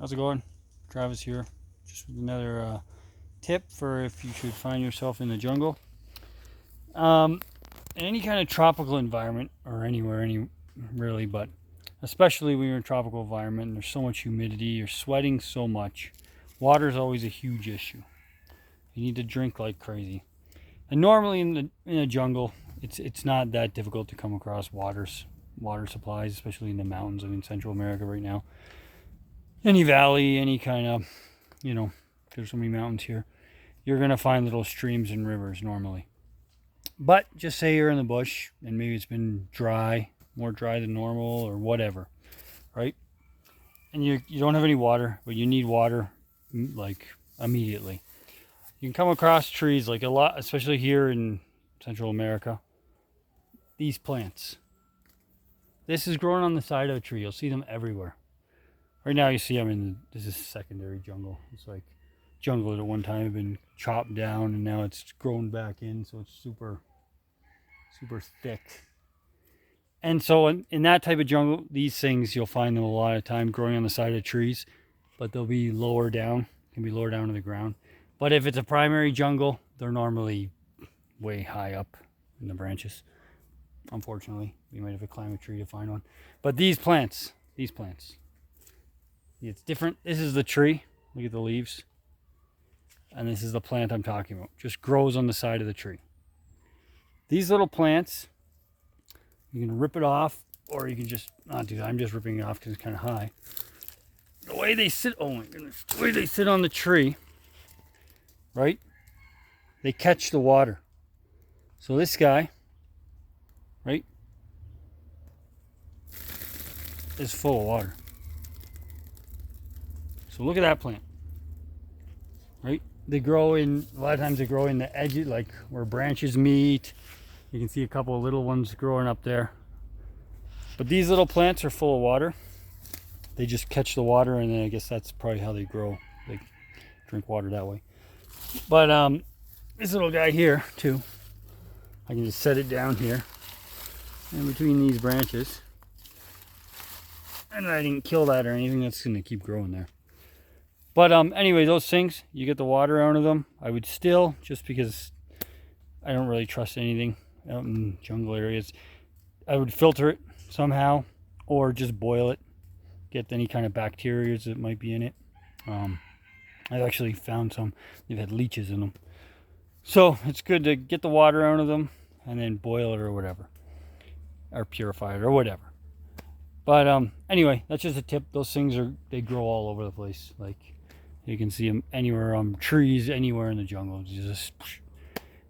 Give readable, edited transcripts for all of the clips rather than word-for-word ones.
How's it going? Travis here. Just with another tip for if you should find yourself in the jungle. In any kind of tropical environment, or anywhere, really, but especially when you're in a tropical environment and there's so much humidity, you're sweating so much. Water is always a huge issue. You need to drink like crazy. And normally in a jungle, it's not that difficult to come across water supplies, especially in the mountains. I mean, Central America right now. Any valley, any kind of, there's so many mountains here. You're going to find little streams and rivers normally. But just say you're in the bush and maybe it's been dry, more dry than normal or whatever, right? And you don't have any water, but you need water like immediately. You can come across trees like a lot, especially here in Central America. These plants. This is growing on the side of a tree. You'll see them everywhere. Right now you see them this is secondary jungle. It's like jungle that at one time had been chopped down and now it's grown back in, so it's super thick. And so in that type of jungle, these things, you'll find them a lot of time growing on the side of trees, but they'll be lower down, can be lower down to the ground. But if it's a primary jungle, they're normally way high up in the branches. Unfortunately, you might have to climb a tree to find one. But these plants, it's different. This is the tree. Look at the leaves. And this is the plant I'm talking about. Just grows on the side of the tree. These little plants, you can rip it off, or you can just not do that. I'm just ripping it off because it's kind of high. The way they sit, oh my goodness, the way they sit on the tree, right? They catch the water. So this guy, right, is full of water. So look at that plant, right? They grow in, a lot of times they grow in the edges, like where branches meet. You can see a couple of little ones growing up there. But these little plants are full of water. They just catch the water, and then I guess that's probably how they grow. They drink water that way. But this little guy here too, I can just set it down here in between these branches. And I didn't kill that or anything. That's going to keep growing there. But anyway, those things, you get the water out of them. I would still, just because I don't really trust anything out in jungle areas, I would filter it somehow or just boil it. Get any kind of bacteria that might be in it. I've actually found some, they've had leeches in them. So it's good to get the water out of them and then boil it or whatever. Or purify it or whatever. But anyway, that's just a tip. Those things they grow all over the place. Like you can see them anywhere on trees, anywhere in the jungle, just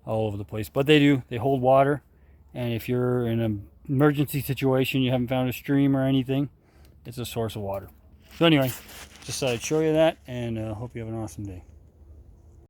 all over the place. But they hold water. And if you're in an emergency situation, you haven't found a stream or anything, it's a source of water. So anyway, just thought I'd show you that, and hope you have an awesome day.